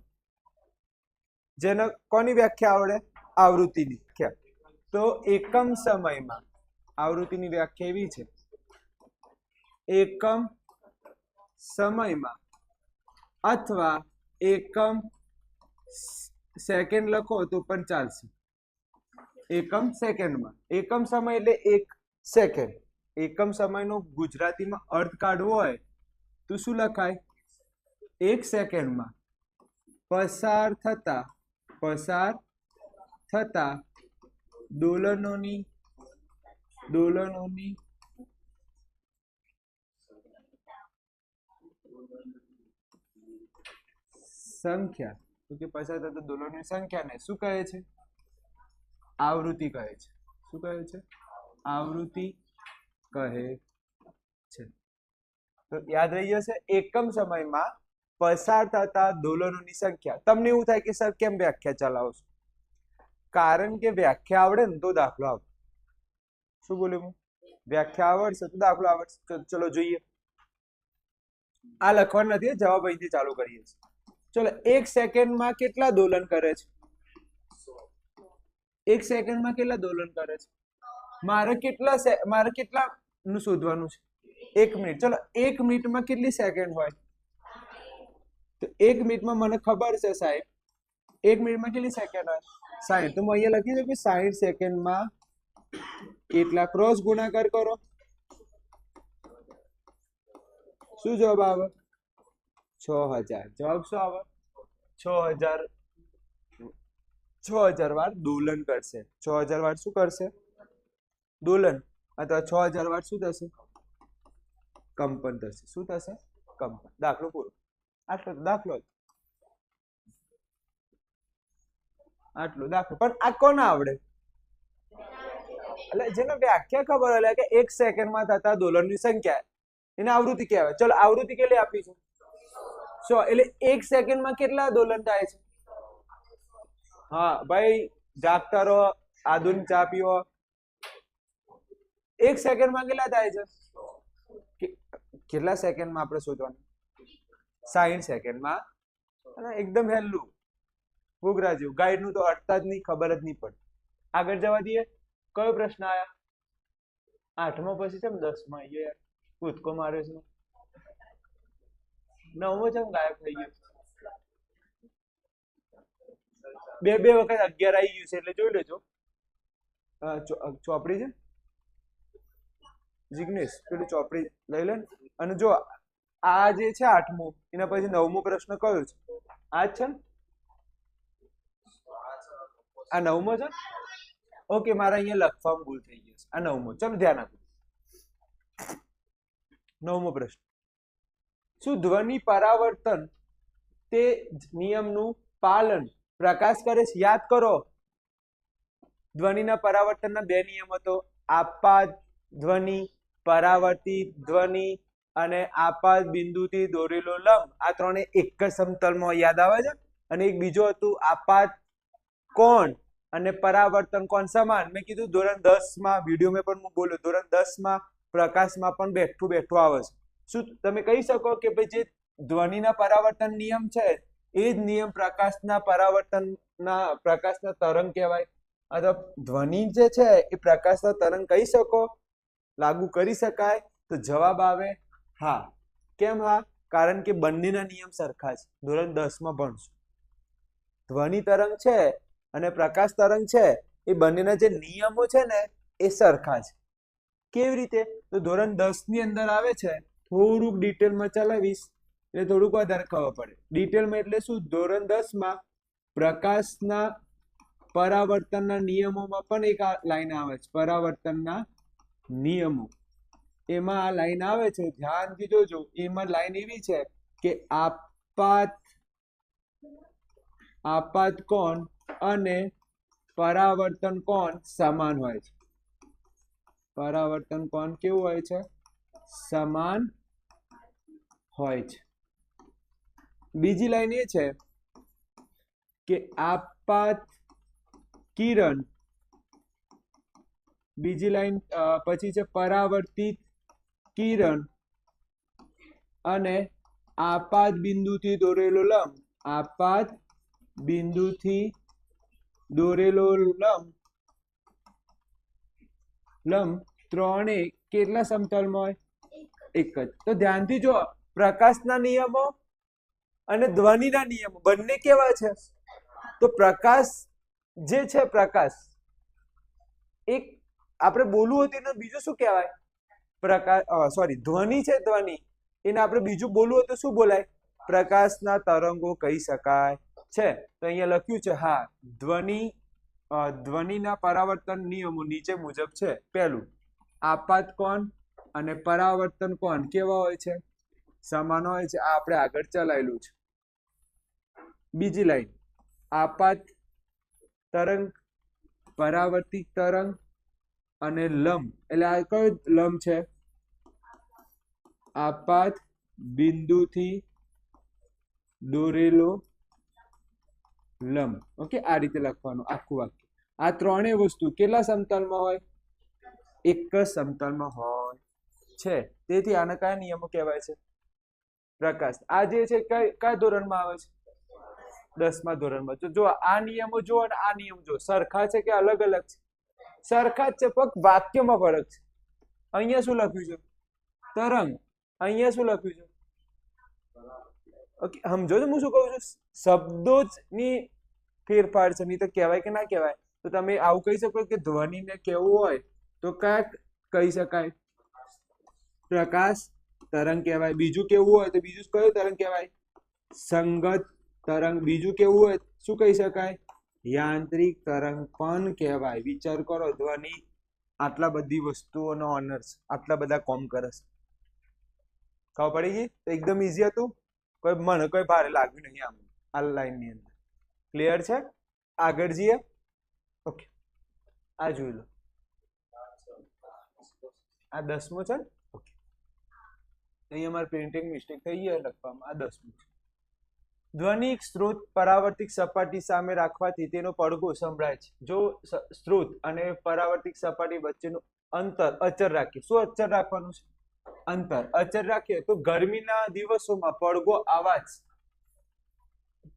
જેને કોની વ્યાખ્યા આવડે? આવૃત્તિની વ્યાખ્યા. તો એકમ સમયમાં આવૃત્તિની વ્યાખ્યા એવી છે, એકમ સમયમાં અથવા એકમ સેકન્ડ લખો તો પણ ચાલશે. એકમ સેકન્ડમાં. એકમ સમય એટલે 1 સેકન્ડ. એકમ સમયનો ગુજરાતીમાં અર્થ કાઢવો હોય તો શું લખાય? 1 સેકન્ડમાં પસાર થતા દોલનોની સંખ્યા. તો કે પસાર થતા દોલનોની સંખ્યાને શું કહે છે? આવૃત્તિ કહે છે. શું કહે છે? આવૃત્તિ કહે છે. તો યાદ રહી જશે. એકમ સમયમાં પસાર થતા દોલનોની સંખ્યા. તમને એવું થાય કે સર કેમ વ્યાખ્યા ચલાવશો? કારણ કે વ્યાખ્યા આવડે ને તો દાખલો આવડે. શું બોલ્યું હું? વ્યાખ્યા આવડશે તો દાખલો આવડશે. ચલો જોઈએ. આ લખવાનું નથી, જવાબ અહીંથી ચાલુ કરીએ છીએ. ચલો, 1 સેકન્ડમાં કેટલા દોલન કરે છે? 1 સેકન્ડમાં કેટલા દોલન કરે છે? મારે કેટલા નું શોધવાનું છે? 1 મિનિટ. ચલો, 1 મિનિટમાં કેટલી સેકન્ડ હોય? તો 1 મિનિટમાં મને ખબર છે સાહેબ, 1 મિનિટમાં કેટલી સેકન્ડ હોય? 60. તો હું અહીંયા લખી દઉં કે 60 સેકન્ડમાં કેટલા. ક્રોસ ગુણાકાર કરો. શું જવાબ આવે? 6000. જવાબ શું આવે? 6000 વાર દોલન કરશે. 6000 વાર શું કરશે? દોલન. અથવા 6000 વાર શું થશે? કંપન થશે. શું થશે? કંપન. દાખલો પૂરો. આટલો દાખલો. આટલો દાખલો. પણ આ કોને આવડે? એટલે જેને વ્યાખ્યા ખબર હોય કે 1 સેકન્ડમાં થતા દોલનની સંખ્યા, એને આવૃત્તિ કહેવાય. ચલો, આવૃત્તિ કેટલી આપી છે? 100. એટલે 1 સેકન્ડમાં કેટલા દોલન થાય છે? હા ભાઈ, જાગતા રહો, આધુનિક ચા પીવો. 1 સેકન્ડમાં કેટલા થાય છે? કેટલા સેકન્ડમાં આપણે શોધવાનું? 60 સેકન્ડમાં. એકદમ હેલું ઘૂઘરા જેવું. ગાઈડ નું તો અટતા જ નહીં, ખબર જ નહીં પડે. આગળ જવા દઈએ. કયો પ્રશ્ન આયા? 8મો પછી છે 10માં. યાર કૂદકો માર્યો છે. 9મો છે ગાયબ થઈ ગયો. બે વખત 11 આવી ગયું છે એટલે જોઈ લેજો. ચોપડી છે જિગ્નેશ, પેલી ચોપડી લઈ લે. અને જો આ જે છે 8મો, એના પછી 9મો પ્રશ્ન કયો છે? આ જ છે ને? આ 9મો છે. ઓકે, મારા અહીંયા લખવામાં ભૂલ થઈ ગઈ છે. આ 9મો. ચલો ધ્યાન આપો. 9મો પ્રશ્ન. શું ધ્વનિ પરાવર્તન તે નિયમનું પાલન પ્રકાશ કરે છે? યાદ કરો, ધ્વનિના પરાવર્તનના 2 નિયમ હતો. આપાત ધ્વનિ, પરાવર્તિત ધ્વનિ અને આપાત બિંદુથી દોરેલો લંબ. આ ત્રણે એક જ સમતલમાં. યાદ આવે છે? અને એક બીજો હતું આપાત કોણ અને પરાવર્તન કોણ સમાન. મેં કીધું ધોરણ 10માં વિડીયો મેં પણ હું બોલ્યો, ધોરણ 10માં પ્રકાશમાં પણ બેઠું આવે છે. શું તમે કહી શકો કે ભાઈ જે ધ્વનિના પરાવર્તન નિયમ છે એ જ નિયમ પ્રકાશના તરંગ કહેવાય? અથવા ધ્વનિ જે છે એ પ્રકાશના તરંગ કહી શકો? લાગુ કરી શકાય? તો જવાબ આવે હા. કેમ હા? કારણ કે બંનેના નિયમ સરખા છે. ધોરણ 10માં ભણશું. ધ્વનિ તરંગ છે અને પ્રકાશ તરંગ છે, એ બંનેના જે નિયમો છે ને એ સરખા છે. કેવી રીતે? તો ધોરણ 10ની અંદર આવે છે. થોડુંક ડિટેલમાં ચલાવીશ એટલે થોડુંક વધારે ખબર પડે. ડિટેલમાં એટલે શું? ધોરણ 10માં પ્રકાશના પરાવર્તનના નિયમોમાં પણ એક લાઈન આવે છે, પરાવર્તનના નિયમો. એમાં આ લાઈન આવે છે, ધ્યાનથી જોજો. એમાં લાઈન એવી છે કે આપાત કોણ અને પરાવર્તન કોણ સમાન હોય છે. પરાવર્તન કોણ કેવું હોય છે? સમાન હોય છે. બીજી લાઈન એ છે કે આપાત કિરણ, બીજી લાઈન પછી છે પરાવર્તિત કિરણ અને આપાત બિંદુથી દોરેલો લંબ. આપાત બિંદુથી દોરેલો લંબ ત્રણે કેટલા સમતલમાં હોય? એક જ. તો ધ્યાનથી જો, પ્રકાશના નિયમો અને ધ્વનિના નિયમો બંને કેવા છે? તો પ્રકાશ જે છે, પ્રકાશ એક આપણે બોલવું હોય તેને બીજું શું કહેવાય? પ્રકાશ, સોરી, ધ્વનિ છે, ધ્વનિ એને આપણે બીજું બોલવું હોય તો શું બોલાય? પ્રકાશના તરંગો કહી શકાય છે. તો અહીંયા લખ્યું છે, હા, ધ્વનિના પરાવર્તન નિયમો નીચે મુજબ છે. પહેલું, આપાત કોણ અને પરાવર્તન કોણ કેવા હોય છે? સમાન હોય છે. આ આપણે આગળ ચલાયેલું છે. બીજી લાઈન, આપાત તરંગ, પરાવર્તિત તરંગ અને લંબ. એટલે આ કયો લંબ છે? આપાત બિંદુથી દોરેલો લંબ. ઓકે, આ રીતે લખવાનું આખું વાક્ય. આ ત્રણેય વસ્તુ કેટલા સમતલમાં હોય? એક જ સમતલમાં હોય છે. તેથી આને કયા નિયમો કહેવાય છે? પ્રકાશ. આ જે છે કયા ધોરણમાં આવે છે? 10મા ધોરણમાં. તો જો આ નિયમો જો અને આ નિયમ જો સરખા છે કે અલગ અલગ છે? સરખા જ છે, ફક્ત વાક્યમાં ફરક છે. અહીંયા શું લખ્યું છે? તરંગ. અહીંયા શું લખ્યું છે? ઓકે, સમજો છો હું શું કહું છું? શબ્દો જ ની ફેરફાર છે, નહીં તો કહેવાય કે ના કહેવાય. તો તમે આવું કહી શકો કે ધ્વનિને કેવું હોય તો કયા કહી શકાય? પ્રકાશ તરંગ કહેવાય. બીજું કેવું હોય તો બીજું કયું તરંગ કહેવાય? સંગત તરંગ. બીજું કેવું હોય શું કહી શકાય? યાંત્રિક તરંગ પણ કહેવાય. વિચાર કરો, ધ્વનિ આટલા બધી વસ્તુઓનો ઓનર્સ, આટલા બધા કોમ કરે છે. ખબર પડી ગઈ? તો એકદમ ઈઝી હતું. મને કોઈ ભારે લાગ્યું નહીં આમ આ લાઈનની અંદર. ક્લિયર છે? આગળ જઈએ. ઓકે, આ જોઈ લો. આ 10મો છે. ઓકે, અહીંયા મારે પ્રિન્ટિંગ મિસ્ટેક થઈ ગઈ લખવામાં. આ 10મું છે. ધ્વનિક સ્ત્રોત પરાવર્તિત સપાટી સામે રાખવાથી તેનો પડઘો સંભળાય છે. જો સ્ત્રોત અને પરાવર્તિત સપાટી વચ્ચેનું અંતર અચર રાખીએ. શું અચર રાખવાનું છે? અંતર અચર રાખીએ તો ગરમીના દિવસોમાં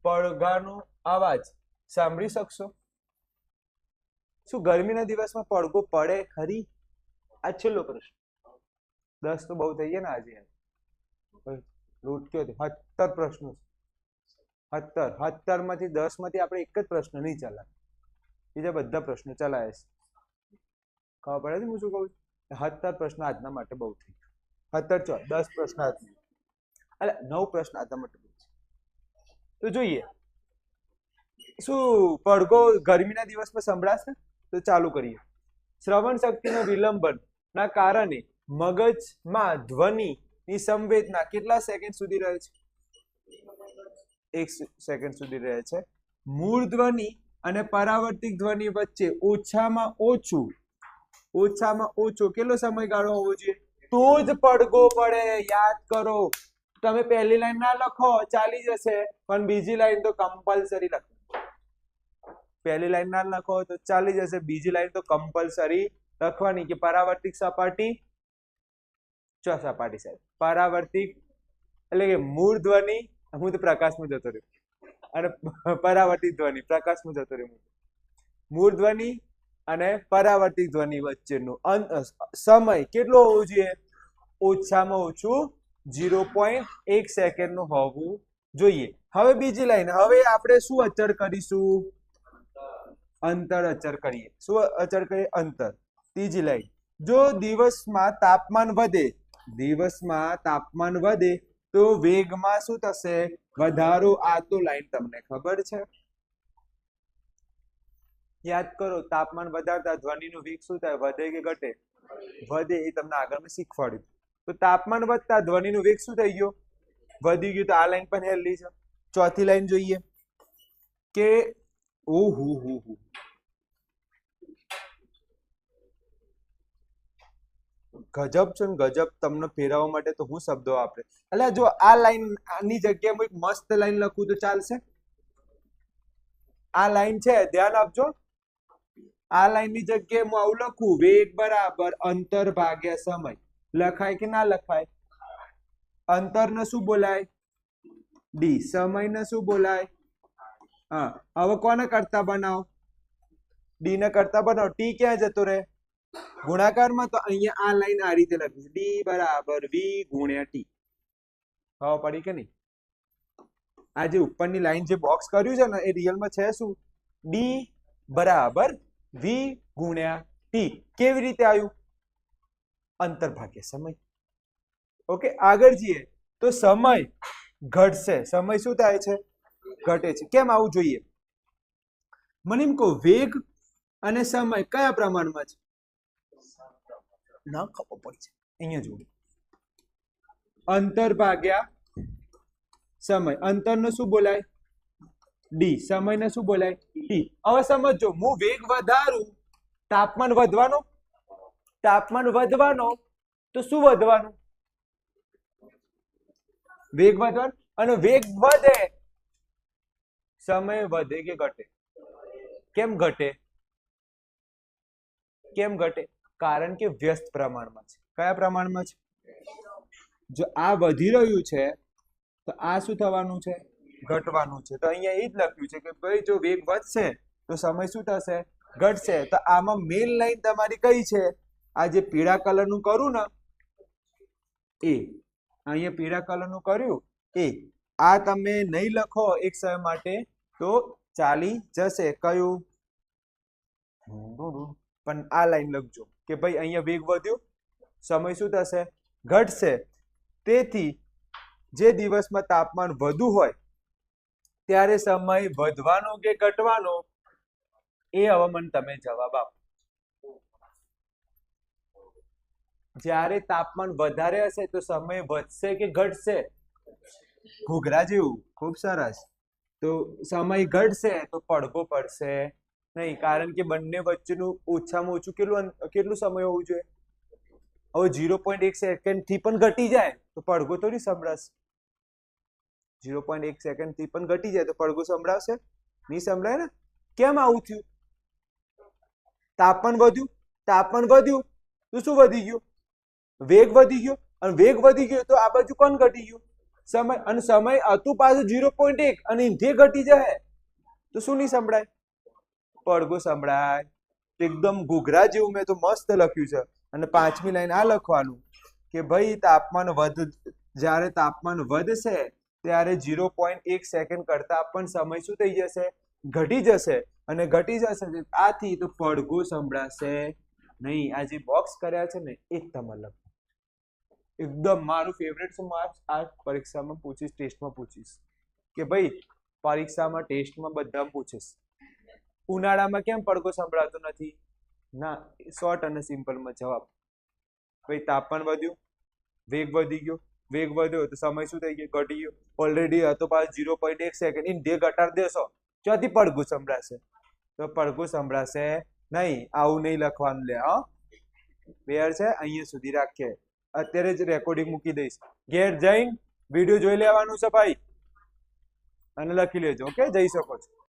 પડઘાનો અવાજ સાંભળી શકશો? શું ગરમીના દિવસમાં પડઘો પડે ખરી? આ છેલ્લો પ્રશ્ન. 10 તો બહુ થઈ ગયા ને આજે. લૂટ કયો 17 પ્રશ્નો છે. 17 માંથી 10 માંથી આપણે એક જ પ્રશ્ન નહીં ચલાવે, બીજા બધા પ્રશ્નો ચલાવે છે. ખબર પડે છે હું શું કહું છું? 17 પ્રશ્ન આજના માટે બહુ થઈ ગયું. 17 10 પ્રશ્ન આજના, એટલે 9 પ્રશ્ન આજના માટે બહુ છે. તો જોઈએ શું પડઘો ગરમીના દિવસમાં સંભળાશે? તો ચાલુ કરીએ. શ્રવણ શક્તિના વિલંબનના કારણે મગજમાં ધ્વનિની સંવેદના કેટલા સેકન્ડ સુધી રહે છે? 1 સેકન્ડ સુધી રહે છે. મૂળ ધ્વનિ અને પરાવર્તિત ધ્વનિ વચ્ચે ઓછામાં ઓછો કેટલો સમયગાળો હોવો જોઈએ? તો જ પડઘો પડે. યાદ કરો. તમે પહેલી લાઈન ના લખો ચાલી જશે, પણ બીજી લાઈન તો કમ્પલસરી લખો. પહેલી લાઈન ના લખો તો ચાલી જશે, બીજી લાઈન તો કમ્પલસરી લખવાની કે પરાવર્તિત સપાટી સપાટી સાહેબ પરાવર્તિત એટલે કે મૂળ ધ્વનિ, હું તો પ્રકાશમાં જતો રહ્યો, અને પરાવર્તિત ધ્વનિ પ્રકાશમાં જતો રહ્યો. મૂળ ધ્વનિ અને પરાવર્તિત ધ્વનિ વચ્ચેનો સમય કેટલો હોવો જોઈએ? ઓછામાં ઓછું 0.1 સેકન્ડ નું હોવું જોઈએ. હવે બીજી લાઈન, હવે આપણે શું અચર કરીશું? અંતર અચર કરીએ. શું અચર કરીએ? અંતર. ત્રીજી લાઈન, જો દિવસમાં તાપમાન વધે તો વેગમાં શું થશે? વધારો. આ તો લાઈન તમને ખબર છે. યાદ કરો, તાપમાન વધારતા ધ્વનિનો વેગ શું થાય? વધે કે ઘટે? વધે. એ તમને આગળ મેં શીખવાડ્યું. તો તાપમાન વધતા ધ્વનિનો વેગ શું થઈ ગયો? વધી ગયું. તો આ લાઈન પણ હેલ્ધી છે. ચોથી લાઈન જોઈએ કે ઓહો ગજબ છે ને ગજબ. તમને ફેરવવા માટે તો હું શબ્દો વાપરે. એટલે જો આ લાઈન ની જગ્યાએ હું એક મસ્ત લાઈન લખું તો ચાલશે? આ લાઈન છે, ધ્યાન આપજો. આ લાઈન ની જગ્યાએ હું આવું લખું, વેગ બરાબર અંતર ભાગ્યા સમય. લખાય કે ના લખાય? અંતર ને શું બોલાય? ડી. સમય ને શું બોલાય? હા. હવે કોને કરતા બનાવો? ડી ને કરતા બનાવો. ટી ક્યાં જતો રહે? ગુણાકારમાં. તો અહીંયા આ લાઈન આ રીતે લખીશ, ડી બરાબર વી ગુણ્યા ટી. ખબર પડી કે નહીં? આ જે ઉપરની લાઈન જે બોક્સ કર્યું છે ને એ રિયલમાં છે શું? ડી બરાબર વી ગુણ્યા ટી. કેવી રીતે આવ્યું? અંતર ભાગ્યા સમય. ઓકે, આગળ જઈએ તો સમય ઘટશે. સમય શું થાય છે? ઘટે છે. કેમ આવું જોઈએ? મને એમ કહો, વેગ અને સમય કયા પ્રમાણમાં છે? ના ખબર પડી છે. અહીંયા જુઓ, અંતર ભાગ્યા સમય. અંતર ને શું બોલાય? ડી. સમય ને શું બોલાય? ટી. હવે સમજો, હું વેગ વધારું, તાપમાન વધવાનો. તાપમાન વધવાનો તો શું વધવાનું? વેગ વધવાનો. અને વેગ વધે, સમય વધે કે ઘટે? કેમ ઘટે? કેમ ઘટે? કારણ કે વ્યસ્ત પ્રમાણમાં છે. કયા પ્રમાણમાં છે? જો આ વધી રહ્યું છે તો આ શું થવાનું છે? ઘટવાનું છે. તો અહીંયા એ જ લખ્યું છે કે ભાઈ જો વેગ વધશે તો સમય શું થશે? ઘટશે. તો આમાં મેઇન લાઈન તમારી કઈ છે? આ જે પીળા કલરનું કરું ને એ, અહીંયા પીળા કલરનું કર્યું એ. આ તમે નહીં લખો એક સમય માટે તો ચાલી જશે. કયું? પણ આ લાઈન લખજો કે ભાઈ અહીંયા વેગ વધ્યો, સમય શું થશે? ઘટશે. તેથી જે દિવસમાં તાપમાન વધુ હોય ત્યારે સમય વધવાનો કે ઘટવાનો, એ હવે મને તમે જવાબ આપો. જ્યારે તાપમાન વધારે હશે તો સમય વધશે કે ઘટશે? ઘૂઘરા જેવું. ખૂબ સરસ. તો સમય ઘટશે તો પડઘો પડશે નહીં, કારણ કે બંને વચ્ચેનું ઓછામાં ઓછું કેટલું સમય હોવું જોઈએ? હવે 0.1 સેકન્ડ થી પણ ઘટી જાય તો પડઘો થોડી સંભળાશે. 0.1 સેકન્ડ થી પણ ઘટી જાય તો પડઘો સંભળાશે? નહીં સંભળાય ને. કેમ આવું થયું? તાપમાન વધ્યું. તાપમાન વધ્યું તો શું વધી ગયું? વેગ વધી ગયો. અને વેગ વધી ગયો તો આ બાજુ કોણ ઘટી ગયું? સમય. અને સમય હતું પાછું 0.1 અને જે ઘટી જાય તો શું નહીં સંભળાય? પડઘો સંભળાય. એકદમ ઘૂઘરા જેવું મેં તો મસ્ત લખ્યું છે. અને 5મી લાઈન આ લખવાનું કે ભાઈ જ્યારે તાપમાન વધશે ત્યારે 0.1 સેકન્ડ કરતા પણ સમય શું થઈ જશે? ઘટી જશે. અને ઘટી જશે આથી તો પડઘો સંભળાશે નહીં. આ જે બોક્સ કર્યા છે ને એ તમે લખો. એકદમ મારું ફેવરેટ છે. માર્ક્સ આ પરીક્ષામાં પૂછીશ, ટેસ્ટમાં પૂછીશ કે ભાઈ પરીક્ષામાં ટેસ્ટમાં બધા પૂછીશ ઉનાળામાં કેમ પડઘો સંભળાતો નથી? ના, શોર્ટ અને સિમ્પલમાં જવાબ. ભાઈ તાપમાન વધ્યું, વેગ વધી ગયો. વેગ વધ્યો તો સમય શું થઈ ગયો? ઘટી ગયો. ઓલરેડી હતો પાછું 0.1 સેકન્ડ. ઇન જે ઘટાડી દેશો ચોથી પડઘો સંભળાશે. તો પડઘો સંભળાશે નહીં. આવું નહીં લખવાનું લે. હા, ક્લિયર છે? અહીંયા સુધી રાખીએ. અત્યારે જ રેકોર્ડિંગ મૂકી દઈશ. ઘેર જઈને વિડીયો જોઈ લેવાનું છે ભાઈ, અને લખી લેજો. ઓકે, જઈ શકો છો.